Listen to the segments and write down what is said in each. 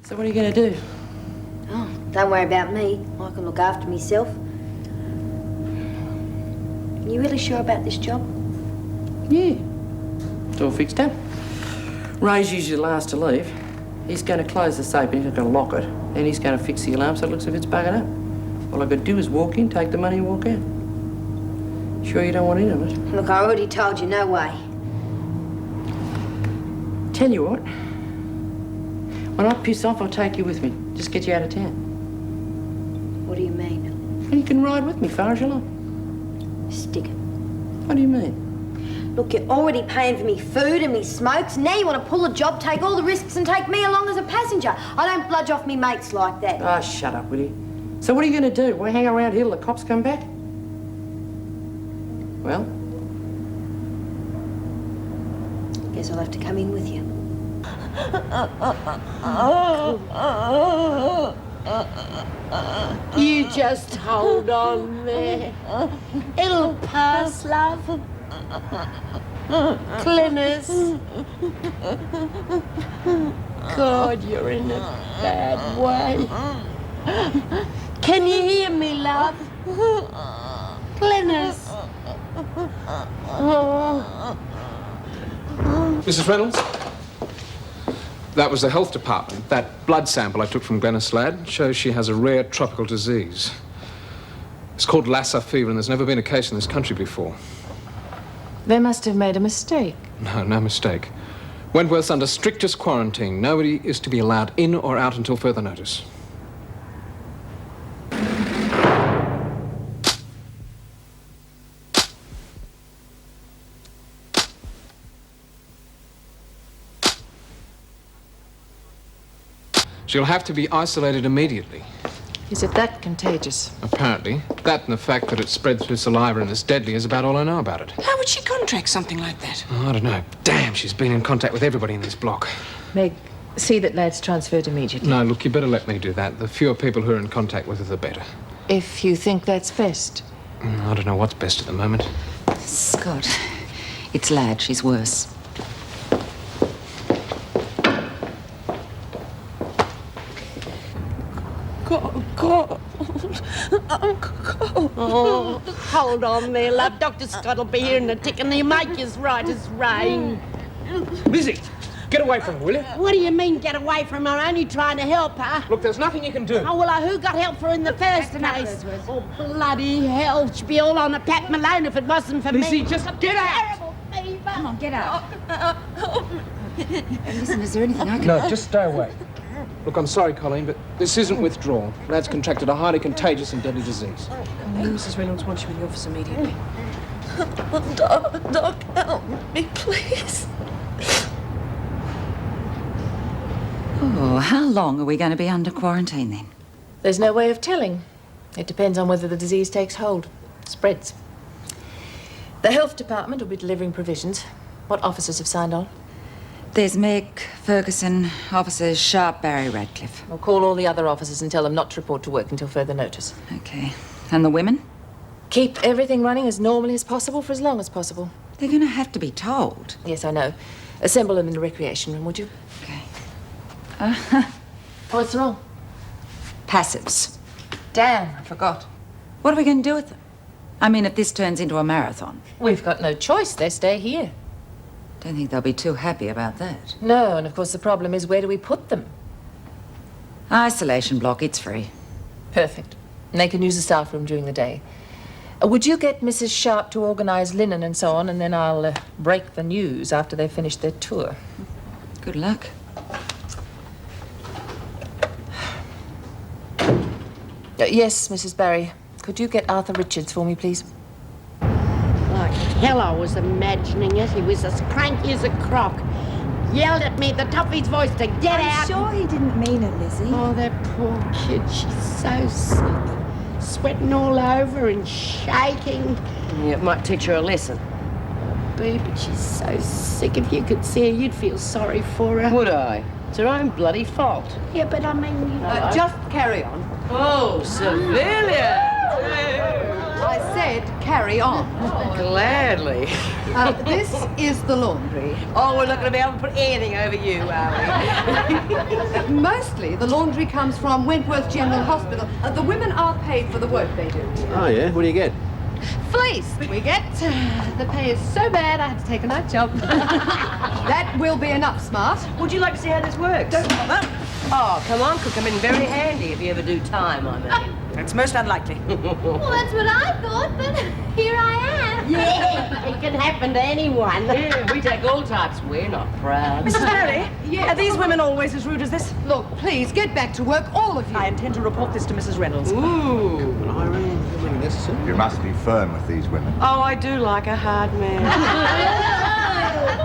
So what are you going to do? Oh, don't worry about me. I can look after myself. You really sure about this job? Yeah. It's all fixed up. Ray's usually the last to leave. He's going to close the safe and he's going to lock it. And he's going to fix the alarm so it looks as if it's buggered up. All I've got to do is walk in, take the money and walk out. Sure you don't want any of it? Look, I already told you, no way. Tell you what. When I piss off, I'll take you with me. Just get you out of town. What do you mean? And you can ride with me far as you like. Stick it. What do you mean? Look, you're already paying for me food and me smokes. Now you want to pull a job, take all the risks and take me along as a passenger. I don't bludge off me mates like that. Oh, shut up, will you? So what are you going to do? We'll hang around here till the cops come back? Well? Guess I'll have to come in with you. You just hold on there. It'll pass, love. Cleaners. God, you're in a bad way. Can you hear me, love? Cleaners. Oh. Mrs. Reynolds? That was the health department. That blood sample I took from Glenys Ladd shows she has a rare tropical disease. It's called Lassa fever, and there's never been a case in this country before. They must have made a mistake. No mistake. Wentworth's under strictest quarantine. Nobody is to be allowed in or out until further notice. She'll have to be isolated immediately. Is it that contagious? Apparently. That and the fact that it spread through saliva and is deadly is about all I know about it. How would she contract something like that? Oh, I don't know. Damn, she's been in contact with everybody in this block. Meg, see that Ladd's transferred immediately. No, look, you better let me do that. The fewer people who are in contact with her, the better. If you think that's best. I don't know what's best at the moment. Scott, it's Ladd. She's worse. Cold. I'm cold. Oh, hold on there, love. Dr. Scott will be here in a tick and he'll make you as right as rain. Lizzie, get away from her, will you? What do you mean, get away from her? Only trying to help her. Look, there's nothing you can do. Oh, well, who got help for her in the first place? Oh, bloody hell. She'd be all on a Pat Malone if it wasn't for Lizzie, me. just get out. Terrible fever. Come on, get out. Listen, is there anything I can... No, just stay away. Look, I'm sorry, Colleen, but this isn't withdrawal. Ladd's contracted a highly contagious and deadly disease. Mrs. Reynolds wants you in the office immediately. Doc, help me, please. Oh, how long are we going to be under quarantine then? There's no way of telling. It depends on whether the disease takes hold, spreads. The health department will be delivering provisions. What officers have signed on? There's Meg, Ferguson, officers Sharp, Barry, Radcliffe. We'll call all the other officers and tell them not to report to work until further notice. Okay. And the women? Keep everything running as normally as possible for as long as possible. They're going to have to be told. Yes, I know. Assemble them in the recreation room, would you? Okay. What's wrong? Passives. Damn, I forgot. What are we going to do with them? I mean, if this turns into a marathon. We've got no choice. They stay here. Don't think they'll be too happy about that. No, and of course the problem is, where do we put them? Isolation block, it's free. Perfect. And they can use the staff room during the day. Would you get Mrs. Sharp to organise linen and so on, and then I'll break the news after they've finished their tour. Good luck. Yes, Mrs. Barry. Could you get Arthur Richards for me, please? Like hell I was imagining it. He was as cranky as a croc. Yelled at me at the top of his voice to get out. I'm sure he didn't mean it, Lizzie. Oh, that poor kid. She's so sick. Sweating all over and shaking. Yeah, it might teach her a lesson. Boo, but she's so sick. If you could see her, you'd feel sorry for her. Would I? It's her own bloody fault. Yeah, but I mean, you know. Just carry on. Oh, civilian! I said carry on. Gladly. This is the laundry. Oh, we're not going to be able to put anything over you, are we? Mostly the laundry comes from Wentworth General Hospital. The women are paid for the work they do. Oh, yeah? What do you get? Fleece we get. The pay is so bad I had to take a night job. That will be enough, Smart. Would you like to see how this works? Don't bother. Oh, come on, could come in very handy if you ever do time, I mean. That's most unlikely. Well, that's what I thought, but here I am. Yeah, it can happen to anyone. Yeah, we take all types. We're not proud. Mrs. Barry, are these women always as rude as this? Look, please, get back to work, all of you. I intend to report this to Mrs. Reynolds. Ooh. Irene, necessary. You must be firm with these women. Oh, I do like a hard man.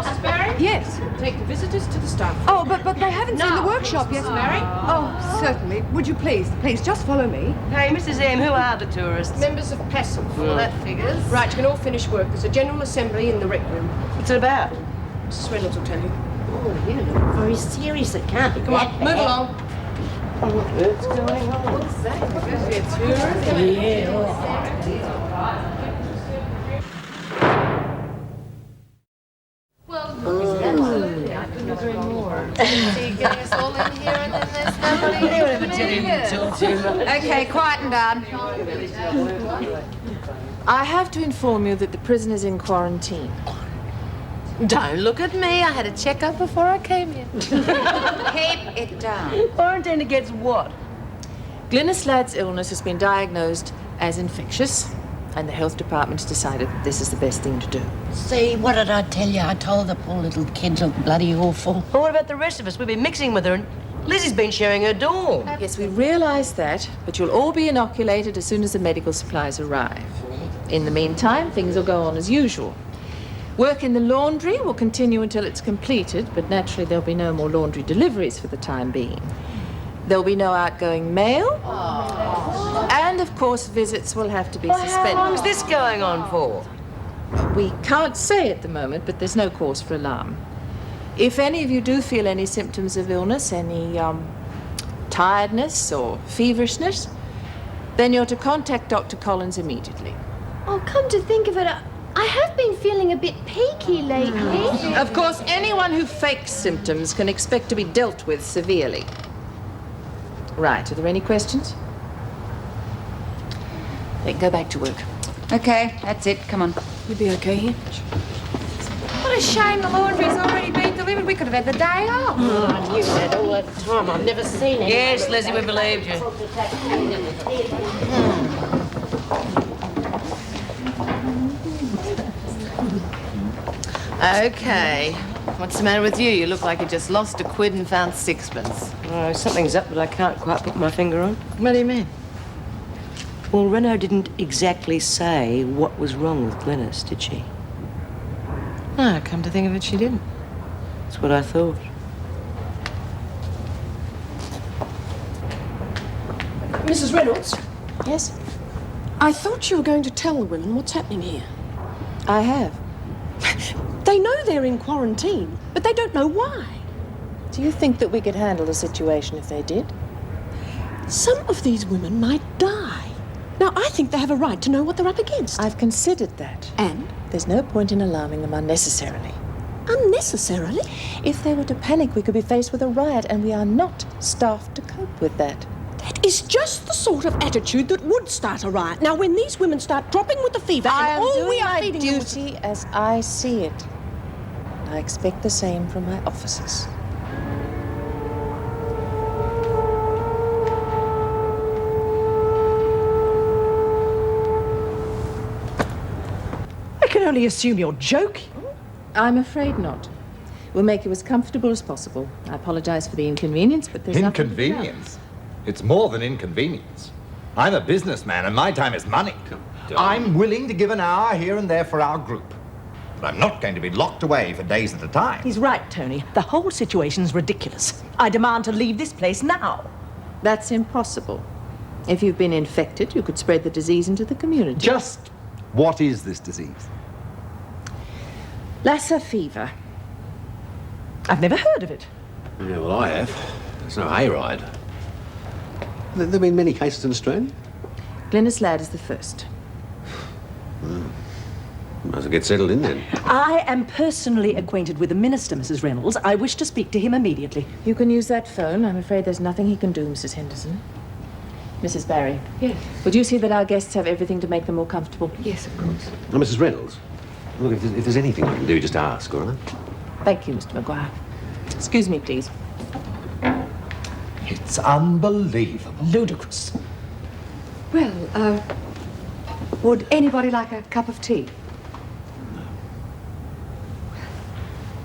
Mrs. Barry? Yes. Take the visitors to the staff. Oh, but they haven't seen the workshop yet. Mrs. Barry? Oh, certainly. Would you please just follow me? Hey, Mrs. M, who are the tourists? Members of PASM, all that figures. Right, you can all finish work. There's a general assembly in the rec room. What's it about? Mrs. Reynolds will tell you. Oh, you look very serious. It can't be. Come on, move along. What's going on? What's that? It's her. Yeah, all right. Okay, quiet and down. I have to inform you that the prisoner's in quarantine. Don't look at me. I had a checkup before I came in. Keep it down. Quarantine against what? Glynis Ladd's illness has been diagnosed as infectious, and the health department's decided that this is the best thing to do. See, what did I tell you? I told the poor little kid looked bloody awful. Well, what about the rest of us? We've been mixing with her, and Lizzie's been sharing her dorm. Yes, we realise that, but you'll all be inoculated as soon as the medical supplies arrive. In the meantime, things will go on as usual. Work in the laundry will continue until it's completed, but naturally there'll be no more laundry deliveries for the time being. There'll be no outgoing mail. And, of course, visits will have to be suspended. How long's this going on for? We can't say at the moment, but there's no cause for alarm. If any of you do feel any symptoms of illness, any tiredness or feverishness, then you're to contact Dr. Collins immediately. Oh, come to think of it, I have been feeling a bit peaky lately. Of course, anyone who fakes symptoms can expect to be dealt with severely. Right, are there any questions? They can go back to work. Okay, that's it. Come on. You'll be okay here? What a shame the laundry's already been delivered. We could have had the day off. Oh, I knew that all that time. I've never seen it. Yes, Lizzie, we believed you. Okay. What's the matter with you? You look like you just lost a quid and found sixpence. Oh, something's up that I can't quite put my finger on. What do you mean? Well, Renaud didn't exactly say what was wrong with Glynis, did she? No, come to think of it, she didn't. That's what I thought. Mrs. Reynolds, Yes? I thought you were going to tell the women what's happening here. I have. They know they're in quarantine, but they don't know why. Do you think that we could handle the situation if they did? Some of these women might die. Now, I think they have a right to know what they're up against. I've considered that. And? There's no point in alarming them unnecessarily. Unnecessarily? If they were to panic, we could be faced with a riot, and we are not staffed to cope with that. That is just the sort of attitude that would start a riot. Now, when these women start dropping with the fever, I and am all doing we are my feeding them with... duty as I see it. I expect the same from my officers. I can only assume you're joking. I'm afraid not. We'll make you as comfortable as possible. I apologize for the inconvenience, but there's nothing to be done. Inconvenience? It's more than inconvenience. I'm a businessman and my time is money. I'm willing to give an hour here and there for our group. But I'm not going to be locked away for days at a time. He's right, Tony. The whole situation's ridiculous. I demand to leave this place now. That's impossible. If you've been infected, you could spread the disease into the community. Just what is this disease? Lassa fever. I've never heard of it. Yeah, well, I have. There's no hayride. There have been many cases in Australia? Glynis Ladd is the first. Might as well get settled in then. I am personally acquainted with the minister, Mrs. Reynolds. I wish to speak to him immediately. You can use that phone. I'm afraid there's nothing he can do, Mrs. Henderson. Mrs. Barry. Yes. Would you see that our guests have everything to make them more comfortable? Yes, of course. Now, Mrs. Reynolds, look, if there's anything I can do, just ask, all right? Thank you, Mr. Maguire. Excuse me, please. It's unbelievable. Ludicrous. Well, would anybody like a cup of tea?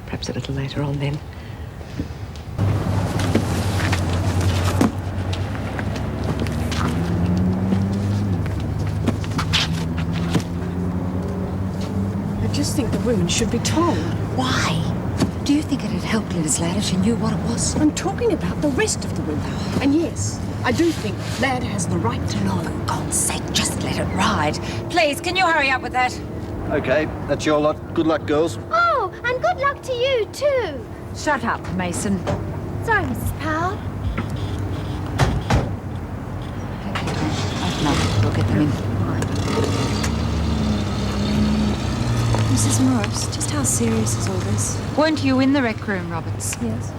Perhaps a little later on, then. I just think the women should be told. Why? Do you think it'd help Glenys Ladd if she knew what it was? I'm talking about the rest of the women. And yes, I do think Ladd has the right to know. For God's sake, just let it ride. Please, can you hurry up with that? Okay, that's your lot. Good luck, girls. Oh, and good luck to you, too. Shut up, Mason. Sorry, Mrs. Powell. Open up. We'll get them in. Mrs. Morris, just how serious is all this? Weren't you in the rec room, Roberts? Yes.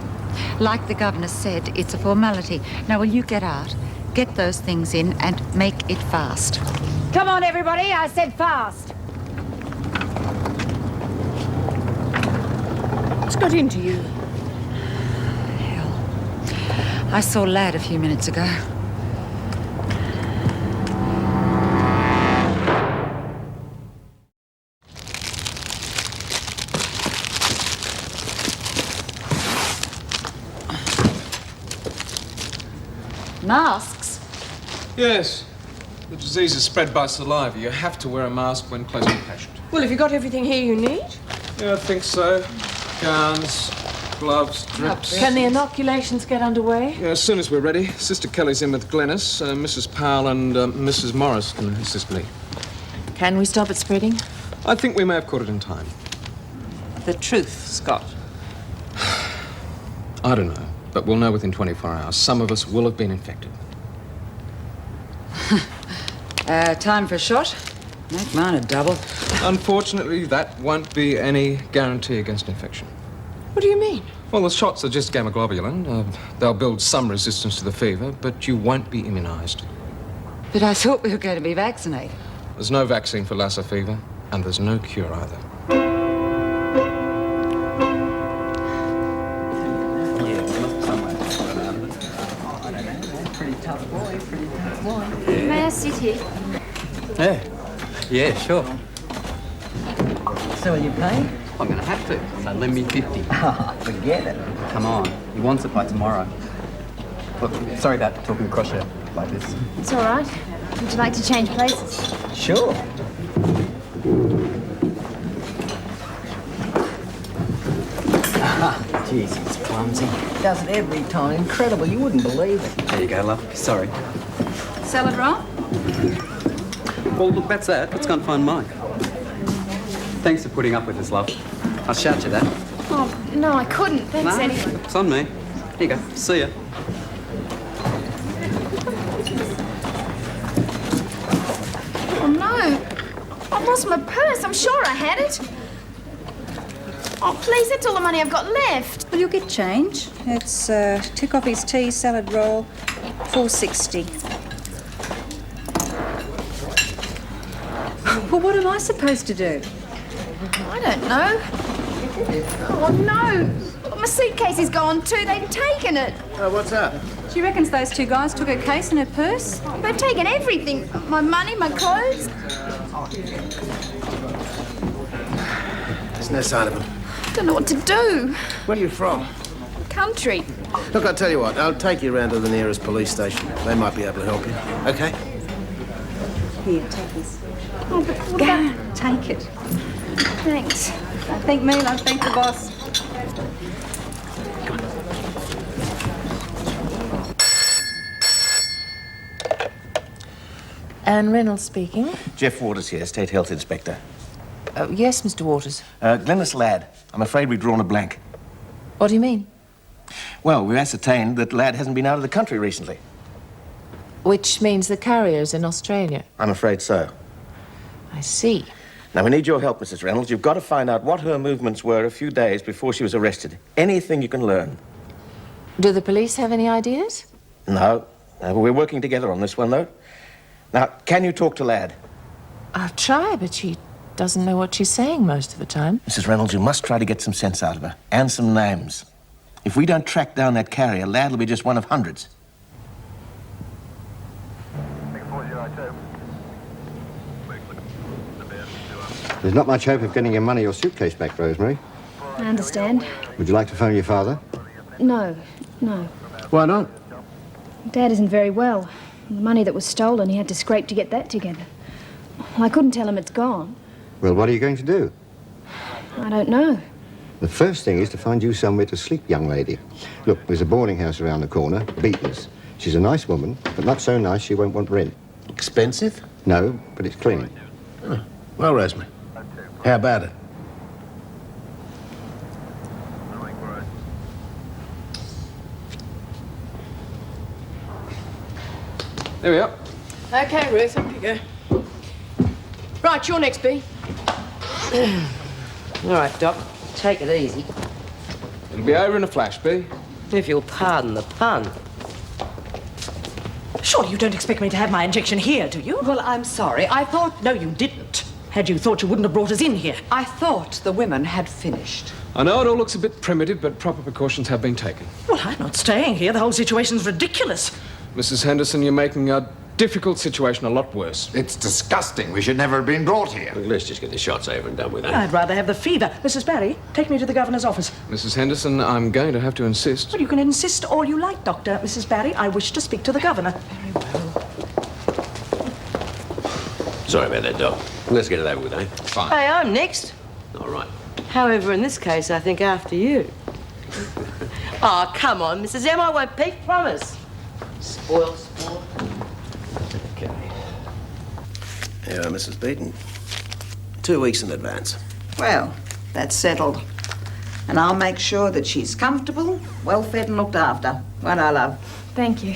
Like the governor said, it's a formality. Now, will you get out, get those things in, and make it fast? Come on, everybody. I said fast. What's got into you? I saw Ladd a few minutes ago. Masks? Yes. The disease is spread by saliva. You have to wear a mask when close to a patient. Well, have you got everything here you need? Yeah, I think so. Gowns, gloves, drips. Can the inoculations get underway? Yeah, as soon as we're ready. Sister Kelly's in with Glenys. Mrs. Powell and Mrs. Morris can assist me. Can we stop it spreading? I think we may have caught it in time. The truth, Scott. I don't know, but we'll know within 24 hours. Some of us will have been infected. Time for a shot? Make mine a double. Unfortunately, that won't be any guarantee against infection. What do you mean? Well, the shots are just gamma globulin. They'll build some resistance to the fever, but you won't be immunised. But I thought we were going to be vaccinated. There's no vaccine for Lassa fever, and there's no cure either. May I sit here? Yeah, sure. So will you pay? I'm going to have to, so lend me 50. Forget it. Come on, he wants it by tomorrow. Look, sorry about talking across you like this. It's all right. Would you like to change places? Sure. Jeez, it's clumsy. Does it every time. Incredible. You wouldn't believe it. There you go, love. Sorry. Salad roll? Well, look, that's that. Let's go and find Mike. Thanks for putting up with us, love. I'll shout you that. Oh, no, I couldn't. Thanks, No, anyway. it's on me. Here you go. See ya. Oh, no. I lost my purse. I'm sure I had it. Oh, please, that's all the money I've got left. Well, you'll get change. It's 2 coffees tea, salad roll, $4.60. Well, what am I supposed to do? I don't know. Oh, no. My suitcase is gone too. They've taken it. What's up? She reckons those 2 guys took her case and her purse. They've taken everything. My money, my clothes. There's no sign of him. I don't know what to do. Where are you from? Country. Look, I'll tell you what. I'll take you around to the nearest police station. They might be able to help you. Okay? Here, take this. Oh, but what Go, about... take it. Thanks. Don't thank me, don't thank the boss. Anne Reynolds speaking. Jeff Waters here, State Health Inspector. Yes, Mr. Waters. Glenys Ladd. I'm afraid we've drawn a blank. What do you mean? Well, we've ascertained that Ladd hasn't been out of the country recently. Which means the carrier's in Australia. I'm afraid so. I see. Now, we need your help, Mrs. Reynolds. You've got to find out what her movements were a few days before she was arrested. Anything you can learn. Do the police have any ideas? No. We're working together on this one, though. Now, can you talk to Ladd? I'll try, but she doesn't know what she's saying most of the time. Mrs. Reynolds, you must try to get some sense out of her. And some names. If we don't track down that carrier, Ladd will be just one of hundreds. There's not much hope of getting your money or suitcase back, Rosemary. I understand. Would you like to phone your father? No. Why not? Dad isn't very well. The money that was stolen, he had to scrape to get that together. I couldn't tell him it's gone. Well, what are you going to do? I don't know. The first thing is to find you somewhere to sleep, young lady. Look, there's a boarding house around the corner, Beaton's. She's a nice woman, but not so nice she won't want rent. Expensive? No, but it's clean. Oh. Well, Rosemary, how about it? There we are. Okay, Ruth, up you go. Right, you're next, B. All right, Doc. Take it easy. It'll be over in a flash, B. If you'll pardon the pun. Surely you don't expect me to have my injection here, do you? Well, I'm sorry. I thought... No, you didn't. Had you thought, you wouldn't have brought us in here. I thought the women had finished. I know it all looks a bit primitive, but proper precautions have been taken. Well, I'm not staying here. The whole situation's ridiculous. Mrs. Henderson, you're making a difficult situation a lot worse. It's disgusting. We should never have been brought here. Well, let's just get the shots over and done with it. I'd rather have the fever. Mrs. Barry, take me to the governor's office. Mrs. Henderson, I'm going to have to insist. Well, you can insist all you like, Doctor. Mrs. Barry, I wish to speak to the governor. Very well. Sorry about that, Doc. Let's get it over with, eh? Fine. Hey, I'm next. All right. However, in this case, I think after you. Oh, come on, Mrs. M. I won't peek, promise. Spoiled sport. Okay. Here, Mrs. Beaton. 2 weeks in advance. Well, that's settled. And I'll make sure that she's comfortable, well-fed and looked after. Won't I, love? Thank you.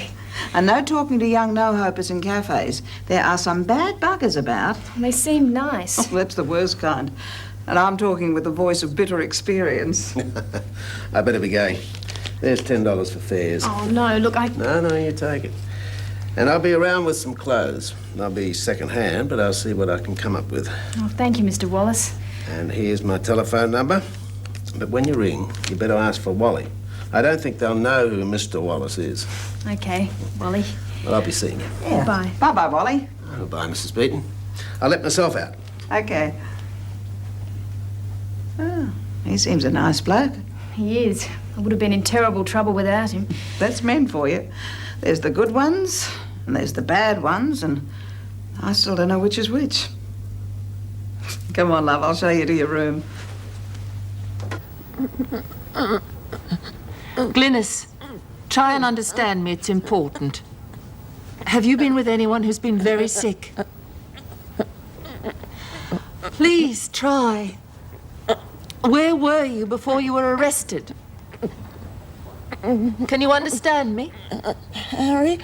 And no talking to young no-hopers in cafes. There are some bad buggers about. They seem nice. Oh, that's the worst kind. And I'm talking with the voice of bitter experience. I better be going. There's $10 for fares. Oh, no, look, No, you take it. And I'll be around with some clothes. They'll be second-hand, but I'll see what I can come up with. Oh, thank you, Mr. Wallace. And here's my telephone number. But when you ring, you better ask for Wally. I don't think they'll know who Mr. Wallace is. Okay, Wally. Well, I'll be seeing you. Yeah. Bye. Bye-bye, Wally. Bye, Mrs. Beaton. I'll let myself out. Okay. Oh, he seems a nice bloke. He is. I would have been in terrible trouble without him. That's men for you. There's the good ones, and there's the bad ones, and I still don't know which is which. Come on, love, I'll show you to your room. Glynis, try and understand me. It's important. Have you been with anyone who's been very sick? Please, try. Where were you before you were arrested? Can you understand me? Harry?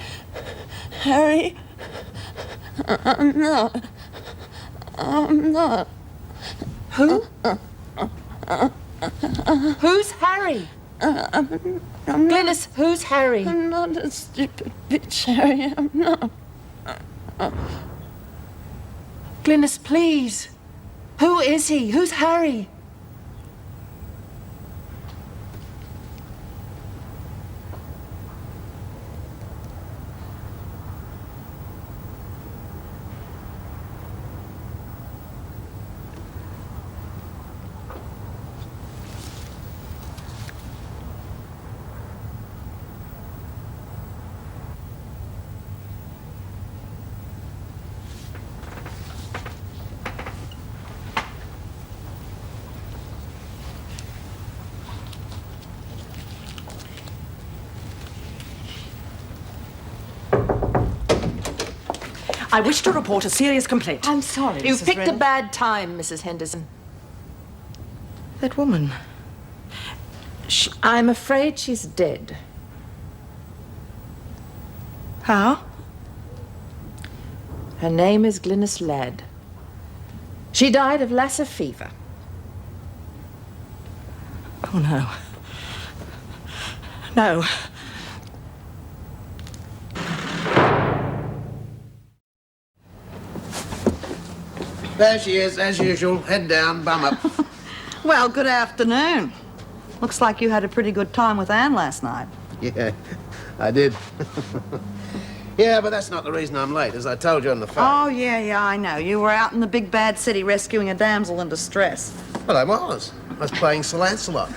I'm not. Who? Who's Harry? Glynis, who's Harry? I'm not a stupid bitch, Harry. I'm not. Glynis, please. Who is he? Who's Harry? I wish to report a serious complaint. I'm sorry, You've Mrs. picked a Reynolds. bad time, Mrs. Henderson. That woman. I'm afraid she's dead. How? Her name is Glynis Ladd. She died of Lassa fever. Oh, no. No. There she is, as usual. Head down, bum up. Well, good afternoon. Looks like you had a pretty good time with Anne last night. Yeah, I did. Yeah, but that's not the reason I'm late, as I told you on the phone. Oh, yeah, I know. You were out in the big bad city rescuing a damsel in distress. Well, I was. I was playing Sir Lancelot.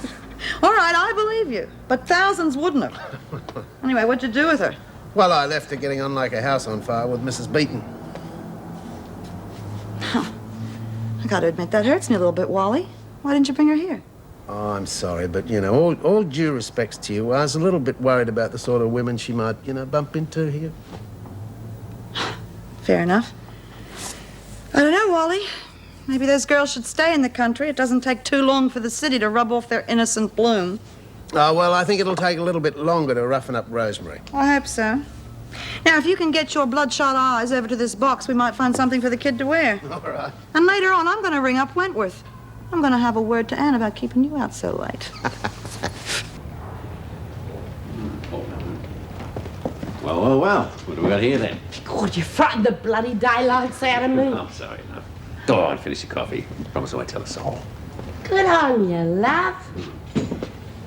All right, I believe you. But thousands wouldn't have. Anyway, what'd you do with her? Well, I left her getting on like a house on fire with Mrs. Beaton. I gotta admit, that hurts me a little bit, Wally. Why didn't you bring her here? Oh, I'm sorry, but, you know, all due respects to you, I was a little bit worried about the sort of women she might, you know, bump into here. Fair enough. I don't know, Wally. Maybe those girls should stay in the country. It doesn't take too long for the city to rub off their innocent bloom. Oh, well, I think it'll take a little bit longer to roughen up Rosemary. I hope so. Now, if you can get your bloodshot eyes over to this box, we might find something for the kid to wear. All right. And later on, I'm going to ring up Wentworth. I'm going to have a word to Anne about keeping you out so late. Well. What do we got here, then? God, you frightened the bloody daylights out of me. I'm sorry, no. Go on, finish your coffee. Promise I won't tell a soul. Good on you, love.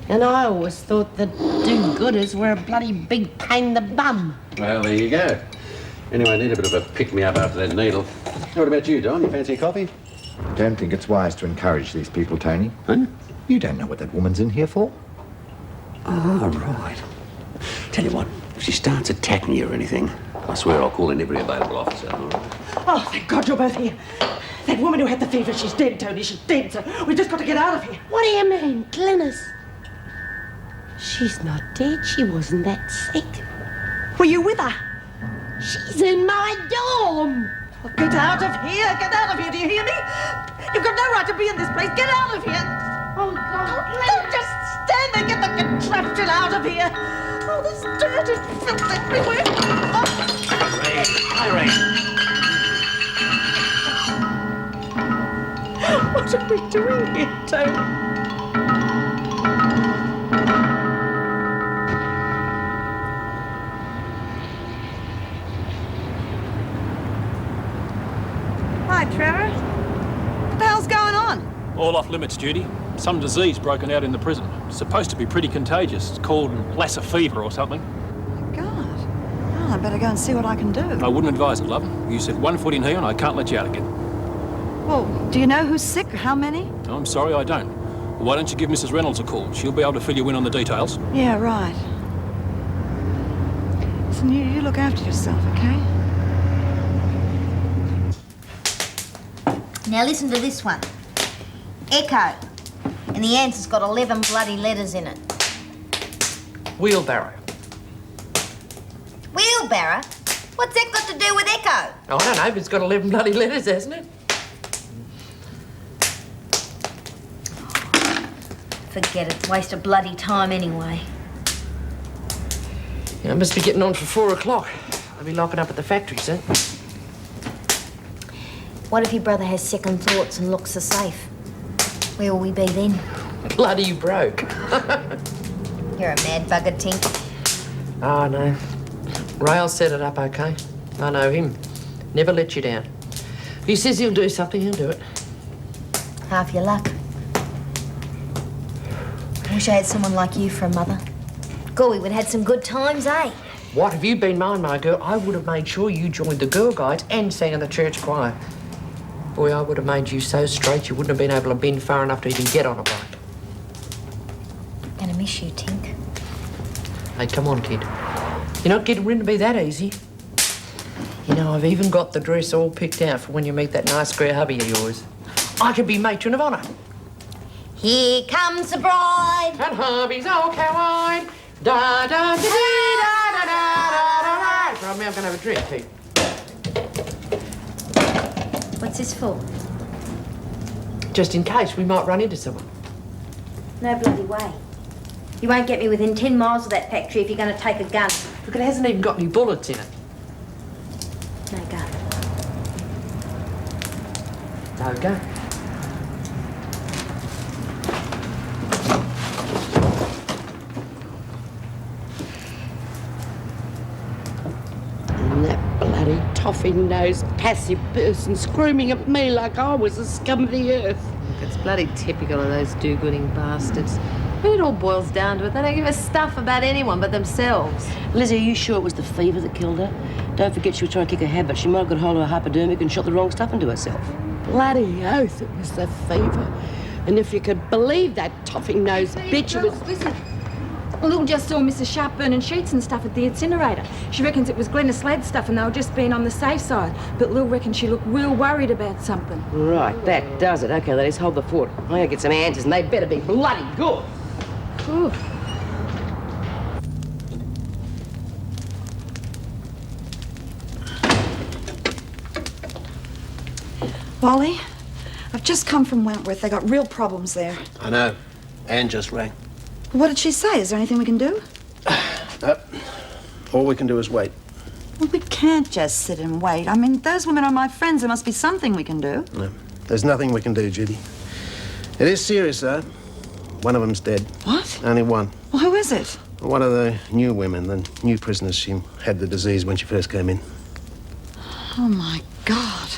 And I always thought that do-gooders were a bloody big pain in the bum. Well, there you go. Anyway, I need a bit of a pick-me-up after that needle. What about you, Don? You fancy a coffee? I don't think it's wise to encourage these people, Tony. Huh? You don't know what that woman's in here for. Oh, right. Tell you what, if she starts attacking you or anything, I swear I'll call in every available officer, all right? Oh, thank God you're both here. That woman who had the fever, she's dead, Tony. She's dead, sir. We've just got to get out of here. What do you mean, Glenys? She's not dead. She wasn't that sick. Were you with her? She's in my dorm. Well, get out of here. Get out of here. Do you hear me? You've got no right to be in this place. Get out of here. Oh, God. Don't just stand there. Get the contraption out of here. Oh, there's dirt and filth everywhere. Oh. Irene. What are we doing here, Tony? Hi, Trevor. What the hell's going on? All off limits, Judy. Some disease broken out in the prison. It's supposed to be pretty contagious. It's called Lassa fever or something. God. Well, I better go and see what I can do. I wouldn't advise it, love. You set one foot in here and I can't let you out again. Well, do you know who's sick or how many? I'm sorry, I don't. Well, why don't you give Mrs. Reynolds a call? She'll be able to fill you in on the details. Yeah, right. Listen, you look after yourself, okay? Now listen to this one. Echo. And the answer's got 11 bloody letters in it. Wheelbarrow. Wheelbarrow? What's that got to do with Echo? I don't know, but it's got 11 bloody letters, hasn't it? Forget it. Waste of bloody time anyway. Yeah, I must be getting on for 4 o'clock. I'll be locking up at the factory soon. What if your brother has second thoughts and looks the safe? Where will we be then? Bloody broke. You're a mad bugger, Tink. Oh, no. Rail set it up okay. I know him. Never let you down. If he says he'll do something, he'll do it. Half your luck. I wish I had someone like you for a mother. God, we would have had some good times, eh? What, have you been mine, my girl? I would have made sure you joined the Girl Guides and sang in the church choir. Boy, I would have made you so straight you wouldn't have been able to bend far enough to even get on a bike. Gonna miss you, Tink. Hey, come on, kid. You're not getting rid to be that easy. You know, I've even got the dress all picked out for when you meet that nice square hubby of yours. I could be matron of honour. Here comes the bride. And hubby's all coweyed. Da da da da da da da da. Right, me, I'm gonna have a drink, Pete. What's this for? Just in case we might run into someone. No bloody way. You won't get me within 10 miles of that factory if you're going to take a gun. Look, it hasn't even got any bullets in it. No gun. Okay. And that bloody toffee-nosed passive person screaming at me like I was the scum of the earth. It's bloody typical of those do-gooding bastards. When it all boils down to it, they don't give a stuff about anyone but themselves. Lizzie, are you sure it was the fever that killed her? Don't forget she was trying to kick her head, but she might have got hold of a hypodermic and shot the wrong stuff into herself. Bloody oath, it was the fever. And if you could believe that toffee-nosed bitch, it was... Listen, Lil just saw Mrs. Sharp burning sheets and stuff at the incinerator. She reckons it was Glennis Ladd's stuff and they were just being on the safe side. But Lil reckons she looked real worried about something. Right, that does it. OK, ladies, hold the fort. I'm going to get some answers, and they better be bloody good. Ooh. Wally, I've just come from Wentworth. They got real problems there. I know. Anne just rang. What did she say? Is there anything we can do? All we can do is wait. Well, we can't just sit and wait. I mean, those women are my friends. There must be something we can do. No, there's nothing we can do, Judy. It is serious, though. One of them's dead. What? Only one. Well, who is it? One of the new women, the new prisoners. She had the disease when she first came in. Oh, my God.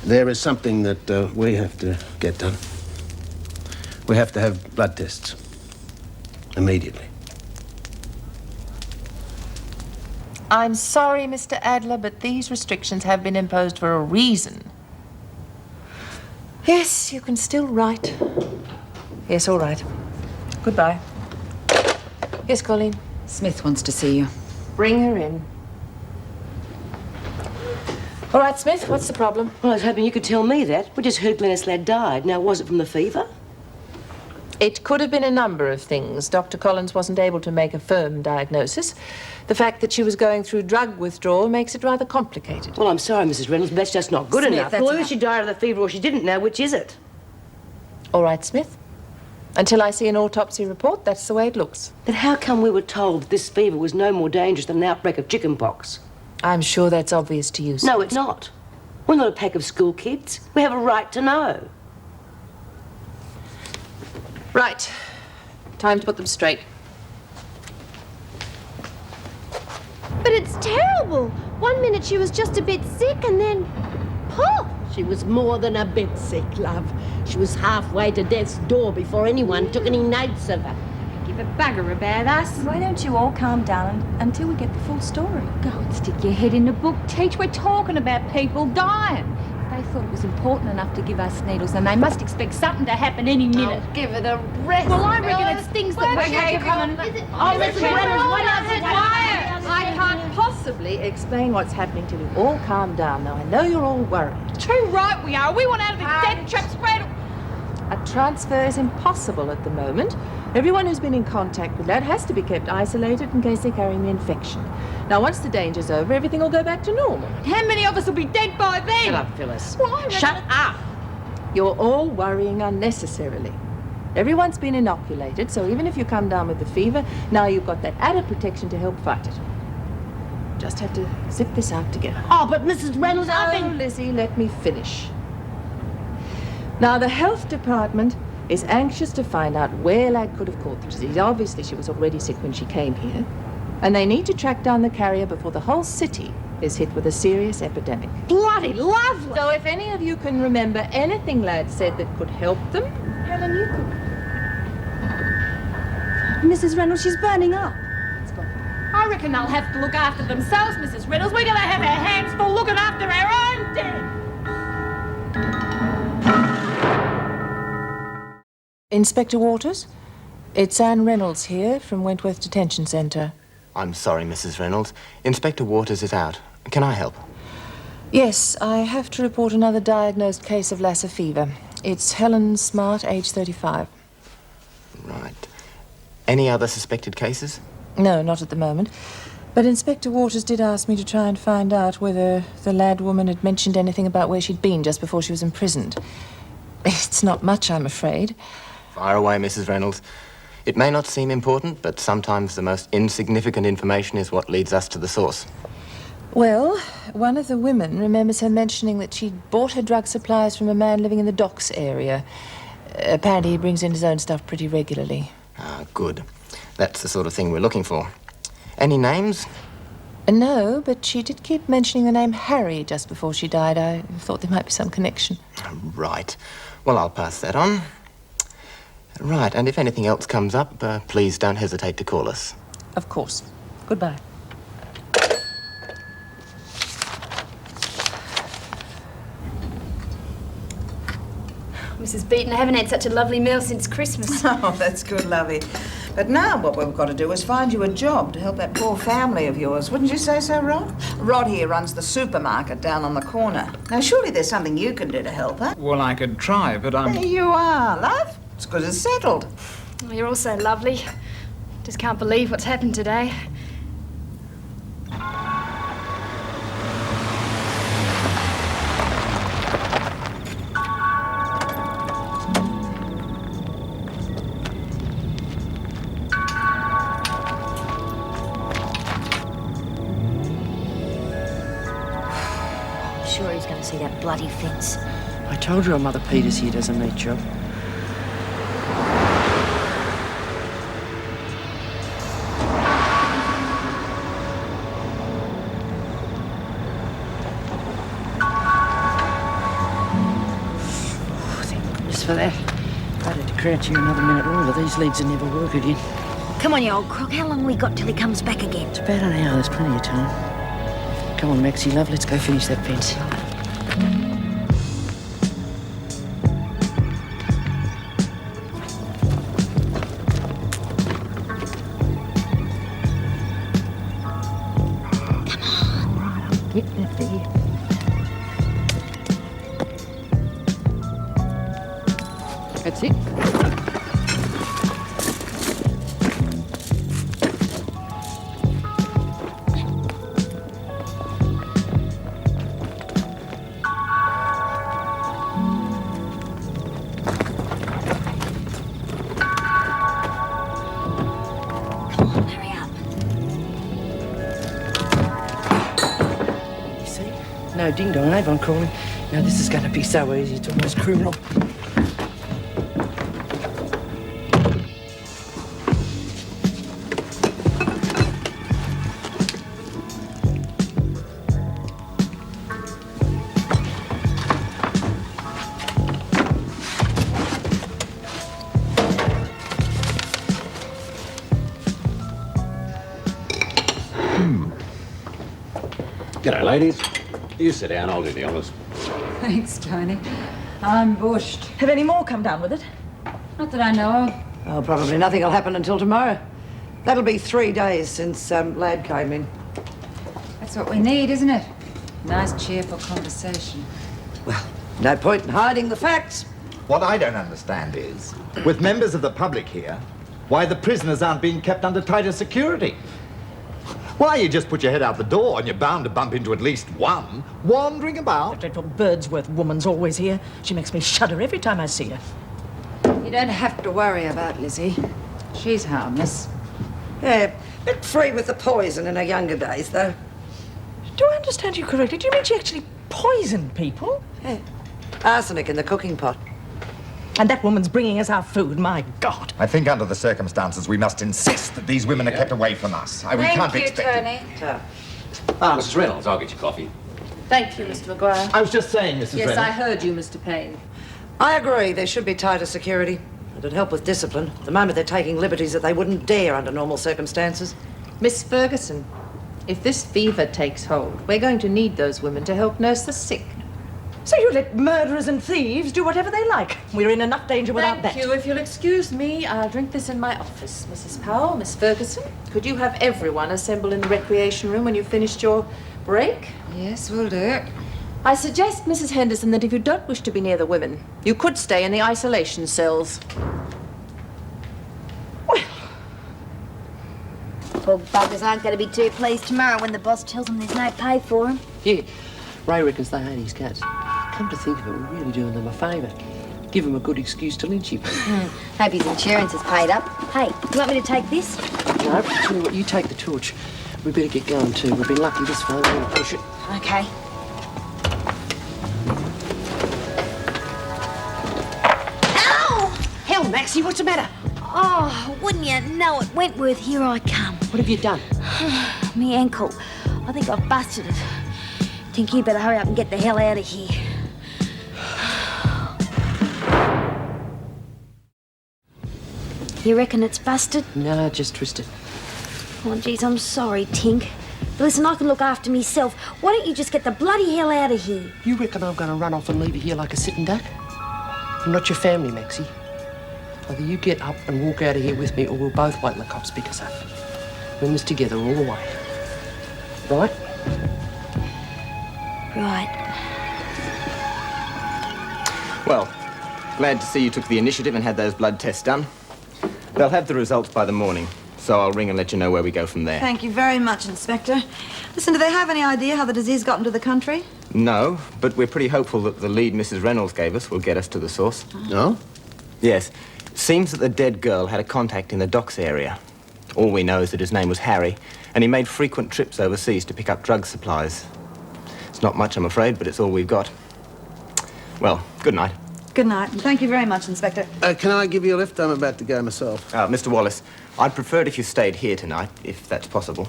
There is something that we have to get done. We have to have blood tests. Immediately. I'm sorry, Mr. Adler, but these restrictions have been imposed for a reason. Yes, you can still write. Yes, all right. Goodbye. Yes, Colleen? Smith wants to see you. Bring her in. All right, Smith, what's the problem? Well, I was hoping you could tell me that. We just heard Glennis Ladd died. Now, was it from the fever? It could have been a number of things. Dr. Collins wasn't able to make a firm diagnosis. The fact that she was going through drug withdrawal makes it rather complicated. Well, I'm sorry, Mrs. Reynolds, but that's just not good Smith, enough. that's Well, either enough. she died of the fever or she didn't. Now, which is it? All right, Smith. Until I see an autopsy report, that's the way it looks. Then how come we were told this fever was no more dangerous than an outbreak of chickenpox? I'm sure that's obvious to you, No, it's not. We're not a pack of school kids. We have a right to know. Right. Time to put them straight. But it's terrible. 1 minute she was just a bit sick and then... poof! She was more than a bit sick, love. She was halfway to death's door before anyone took any notice of her. Give a bugger about us. Why don't you all calm down until we get the full story? Go and stick your head in the book, Teach. We're talking about people dying. They thought it was important enough to give us needles, and they must expect something to happen any minute. Oh, give it a rest. Well, I reckon it's things that we Okay, have come on. Oh, Mrs. Reynolds, what does it wire? I can't possibly explain what's happening till you all calm down. Now, I know you're all worried. Too right we are. We want out of this death trap spread. A transfer is impossible at the moment. Everyone who's been in contact with that has to be kept isolated in case they're carrying the infection. Now, once the danger's over, everything will go back to normal. How many of us will be dead by then? Shut up, Phyllis. Well, I reckon- Shut up! You're all worrying unnecessarily. Everyone's been inoculated, so even if you come down with the fever, now you've got that added protection to help fight it. Just have to zip this out together. Oh, but Mrs. Reynolds, I've No, been... Lizzie, let me finish. Now, the health department is anxious to find out where Ladd could have caught the disease. Obviously, she was already sick when she came here. And they need to track down the carrier before the whole city is hit with a serious epidemic. Bloody lovely! So if any of you can remember anything Ladd said that could help them, Helen, you could. Mrs. Reynolds, she's burning up. I reckon they'll have to look after themselves, Mrs. Reynolds. We're going to have our hands full looking after our own dead. Inspector Waters, it's Anne Reynolds here from Wentworth Detention Centre. I'm sorry, Mrs. Reynolds. Inspector Waters is out. Can I help? Yes, I have to report another diagnosed case of Lassa fever. It's Helen Smart, age 35. Right. Any other suspected cases? No, not at the moment. But Inspector Waters did ask me to try and find out whether the Ladd woman had mentioned anything about where she'd been just before she was imprisoned. It's not much, I'm afraid. Fire away, Mrs. Reynolds. It may not seem important, but sometimes the most insignificant information is what leads us to the source. Well, one of the women remembers her mentioning that she'd bought her drug supplies from a man living in the docks area. Apparently he brings in his own stuff pretty regularly. Ah, good. That's the sort of thing we're looking for. Any names? No, but she did keep mentioning the name Harry just before she died. I thought there might be some connection. Right. Well, I'll pass that on. Right, and if anything else comes up, please don't hesitate to call us. Of course. Goodbye. Mrs. Beaton, I haven't had such a lovely meal since Christmas. Oh, that's good, lovey. But now what we've got to do is find you a job to help that poor family of yours. Wouldn't you say so, Rod? Rod here runs the supermarket down on the corner. Now, surely there's something you can do to help her. Well, I could try, but I'm... There you are, love. It's good as settled. Oh, you're all so lovely. Just can't believe what's happened today. Sure he's going to see that bloody fence. I told you our Mother Peters here does a neat job. Thank goodness for that. I'd have to crouch here another minute longer. These legs would never work again. Come on, you old crook. How long we got till he comes back again? It's about an hour. There's plenty of time. Come on, Maxie, love. Let's go finish that fence. Get that there. That's it. No ding-dong, Avon calling. Now this is going to be so easy, it's almost criminal. G'day, ladies. You sit down, I'll do the honours. Thanks, Tony. I'm bushed. Have any more come down with it? Not that I know of. Oh, probably nothing will happen until tomorrow. That'll be 3 days since Lad came in. That's what we need, isn't it? Nice, cheerful conversation. No point in hiding the facts. What I don't understand is, with members of the public here, why the prisoners aren't being kept under tighter security. Why, you just put your head out the door and you're bound to bump into at least one wandering about. That dreadful Birdsworth woman's always here. She makes me shudder every time I see her. You don't have to worry about Lizzie. She's harmless. Yeah, a bit free with the poison in her younger days, though. Do I understand you correctly? Do you mean she actually poisoned people? Yeah. Arsenic in the cooking pot. And that woman's bringing us our food, my God. I think under the circumstances we must insist that these women are kept away from us. We can't be expected. Mrs. Reynolds, I'll get you coffee. Thank you, Mr. Maguire. I was just saying, Mrs. Yes, Reynolds. I heard you, Mr. Payne. I agree, there should be tighter security. It'd help with discipline. At the moment they're taking liberties that they wouldn't dare under normal circumstances. Miss Ferguson, if this fever takes hold, we're going to need those women to help nurse the sick. So you let murderers and thieves do whatever they like. We're in enough danger without that. Thank you. If you'll excuse me, I'll drink this in my office. Mrs. Powell, Miss Ferguson, could you have everyone assemble in the recreation room when you've finished your break? Yes, we'll do it. I suggest, Mrs. Henderson, that if you don't wish to be near the women, you could stay in the isolation cells. Poor buggers aren't going to be too pleased tomorrow when the boss tells them there's no pay for them. Yeah, Ray reckons they hate his cats. Come to think of it, we're really doing them a favour. Give him a good excuse to lynch him. Hope his insurance is paid up. Hey, you want me to take this? No, tell you what, you take the torch. We better get going too. We've been lucky this far. We're going to push it. Okay. Ow! Hell, Maxie, what's the matter? Oh, wouldn't you know it, Wentworth, here I come. What have you done? Me ankle. I think I've busted it. Think you better hurry up and get the hell out of here. You reckon it's busted? No, just twisted. Oh, geez, I'm sorry, Tink. But listen, I can look after myself. Why don't you just get the bloody hell out of here? You reckon I'm going to run off and leave you here like a sitting duck? I'm not your family, Maxie. Either you get up and walk out of here with me, or we'll both wait till the cops pick us up. We're in this together all the way. Right? Right. Well, glad to see you took the initiative and had those blood tests done. They'll have the results by the morning, so I'll ring and let you know where we go from there. Thank you very much, Inspector. Listen, do they have any idea how the disease got into the country? No, but we're pretty hopeful that the lead Mrs. Reynolds gave us will get us to the source. No? Yes. Seems that the dead girl had a contact in the docks area. All we know is that his name was Harry, and he made frequent trips overseas to pick up drug supplies. It's not much, I'm afraid, but it's all we've got. Well, good night. Good night. Thank you very much, Inspector. Can I give you a lift? I'm about to go myself. Mr. Wallace, I'd prefer it if you stayed here tonight, if that's possible,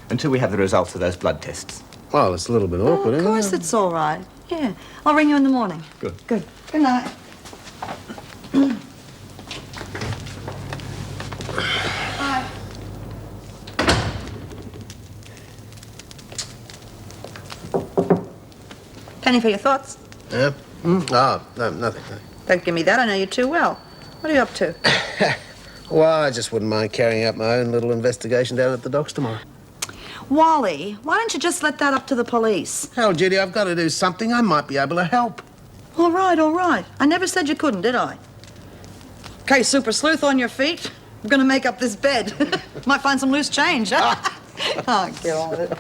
until we have the results of those blood tests. Well, it's a little bit awkward, Of isn't course it? it's all right. Yeah. I'll ring you in the morning. Good. Good. Good night. Bye. Penny for your thoughts. Yeah? Oh, no, nothing. No. Don't give me that. I know you too well. What are you up to? Well, I just wouldn't mind carrying out my own little investigation down at the docks tomorrow. Wally, why don't you just let that up to the police? Hell, Judy, I've got to do something. I might be able to help. All right, all right. I never said you couldn't, did I? Okay, Super Sleuth, on your feet. I'm gonna make up this bed. Might find some loose change, huh? Oh, get on with it.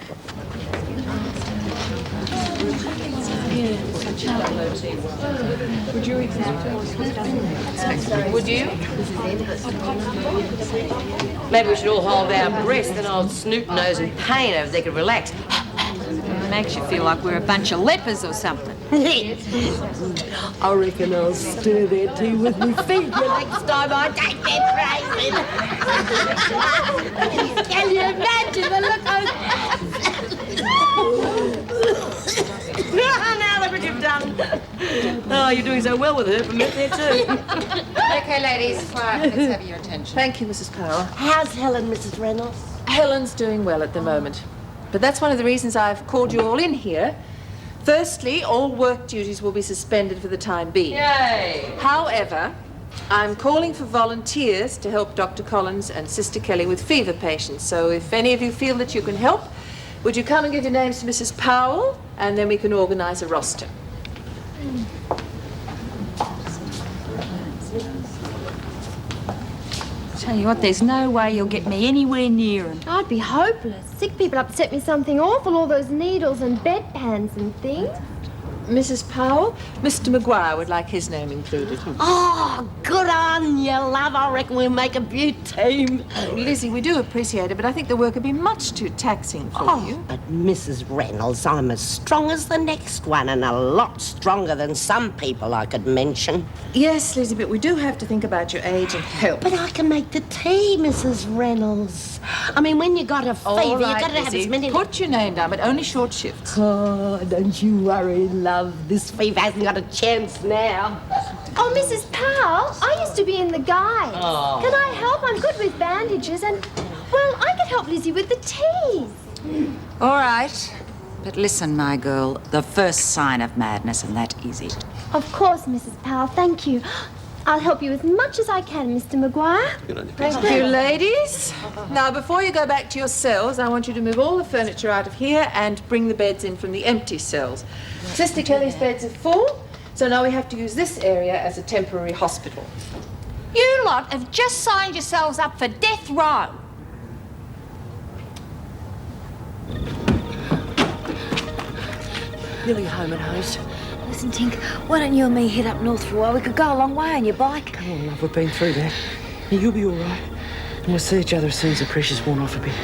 Would you examine? Would you? Maybe we should all hold our breath, then old Snoot Nose and Pain over there could relax. Makes you feel like we're a bunch of lepers or something. I reckon I'll stir their tea with me finger next time I take their praise. Can you imagine the look now look what you've done. Oh, you're doing so well with her from there too. Okay, ladies, quiet. Let's have your attention. Thank you, Mrs. Powell. How's Helen, Mrs. Reynolds? Helen's doing well at the moment. But that's one of the reasons I've called you all in here. Firstly, all work duties will be suspended for the time being. Yay! However, I'm calling for volunteers to help Dr. Collins and Sister Kelly with fever patients. So if any of you feel that you can help, would you come and give your names to Mrs. Powell, and then we can organise a roster. Tell you what, there's no way you'll get me anywhere near him. I'd be hopeless. Sick people upset me something awful, all those needles and bedpans and things. Mrs. Powell, Mr. Maguire would like his name included. Oh, good on you, love. I reckon we'll make a beaut team. Lizzie, we do appreciate it, but I think the work would be much too taxing for you. But Mrs. Reynolds, I'm as strong as the next one and a lot stronger than some people I could mention. Yes, Lizzie, but we do have to think about your age and health. But I can make the tea, Mrs. Reynolds. I mean, when you got a fever, All you right, got to have Lizzie, as many... Put your name down, but only short shifts. Oh, don't you worry, love. This fever hasn't got a chance now. Oh, Mrs. Powell, I used to be in the Guides. Oh. Can I help? I'm good with bandages and, well, I could help Lizzie with the teas. All right. But listen, my girl, the first sign of madness, and that is it. Of course, Mrs. Powell, thank you. I'll help you as much as I can, Mr. Maguire. Thank you, ladies. Now, before you go back to your cells, I want you to move all the furniture out of here and bring the beds in from the empty cells. Sister Kelly's beds are full, so now we have to use this area as a temporary hospital. You lot have just signed yourselves up for death row. Nearly home and hosed. Listen, Tink, why don't you and me head up north for a while? We could go a long way on your bike. Come on, love, we've been through that. You'll be all right. And we'll see each other as soon as the pressure's worn off a bit.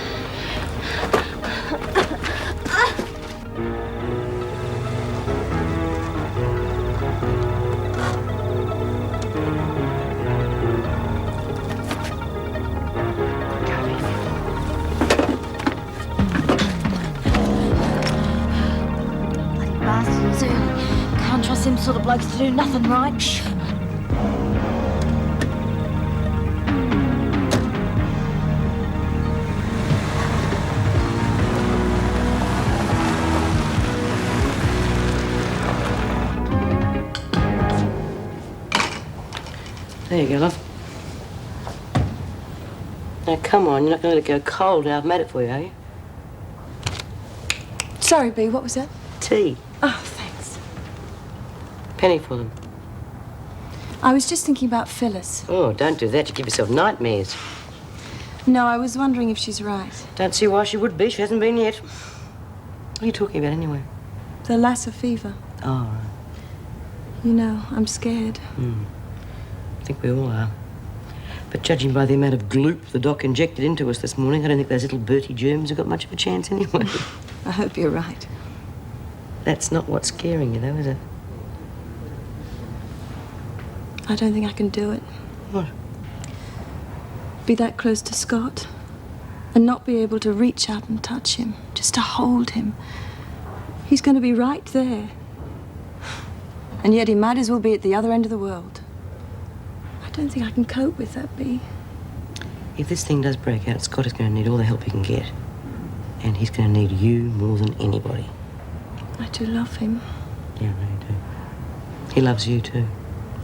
them sort of blokes to do nothing right. Shh. There you go, love. Now, come on, you're not going to let it go cold now. I've made it for you, are you? Sorry, Bea, what was that? Tea. Oh, thanks. Penny for them. I was just thinking about Phyllis. Oh, don't do that. You give yourself nightmares. No, I was wondering if she's right. Don't see why she would be. She hasn't been yet. What are you talking about, anyway? The Lassa fever. Oh, right. You know, I'm scared. I think we all are. But judging by the amount of gloop the doc injected into us this morning, I don't think those little Bertie germs have got much of a chance anyway. I hope you're right. That's not what's scaring you, though, is it? I don't think I can do it. What? Be that close to Scott and not be able to reach out and touch him, just to hold him. He's going to be right there. And yet he might as well be at the other end of the world. I don't think I can cope with that, Bea. If this thing does break out, Scott is going to need all the help he can get. And he's going to need you more than anybody. I do love him. Yeah, I know you do. He loves you, too.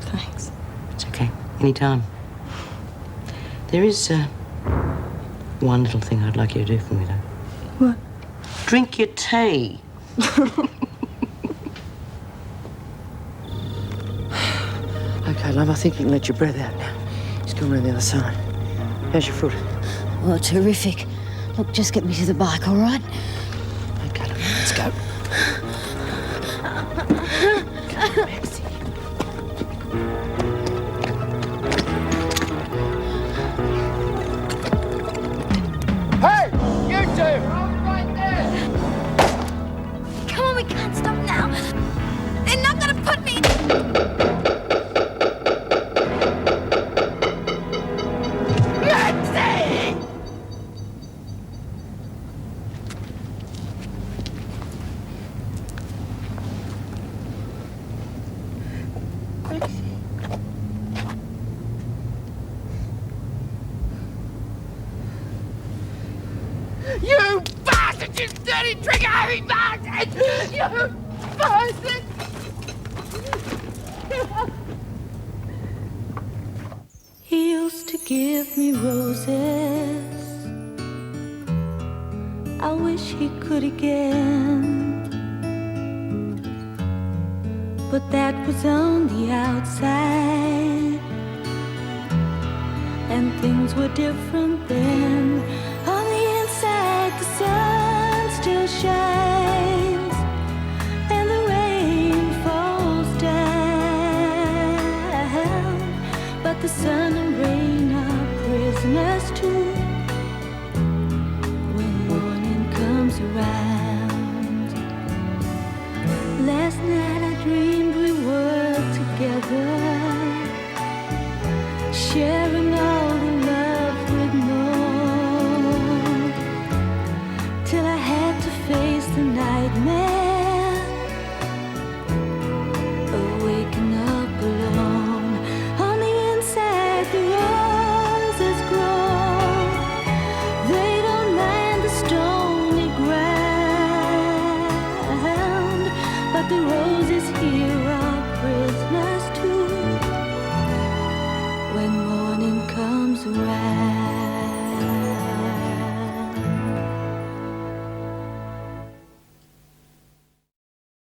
Thanks. It's okay. Anytime. There is, one little thing I'd like you to do for me, though. What? Drink your tea. Okay, love, I think you can let your breath out now. Just go around the other side. How's your foot? Well, terrific. Look, just get me to the bike, all right? Okay, love, let's go. Hey, you two! Right there! Come on, we can't stop now. They're not gonna put me... You bastard! You dirty trigger-happy bastard! You bastard! He used to give me roses. I wish he could again. But that was on the outside, and things were different then. On the inside, the sun still shines, and the rain falls down. But the sun and rain are prisoners too when morning comes around. Last night I dreamed we were together, sharing all the love we'd known, till I had to face the nightmare of waking up alone. On the inside, the roses grow. They don't mind the stony ground, but the roses here are prisoners too when morning comes around.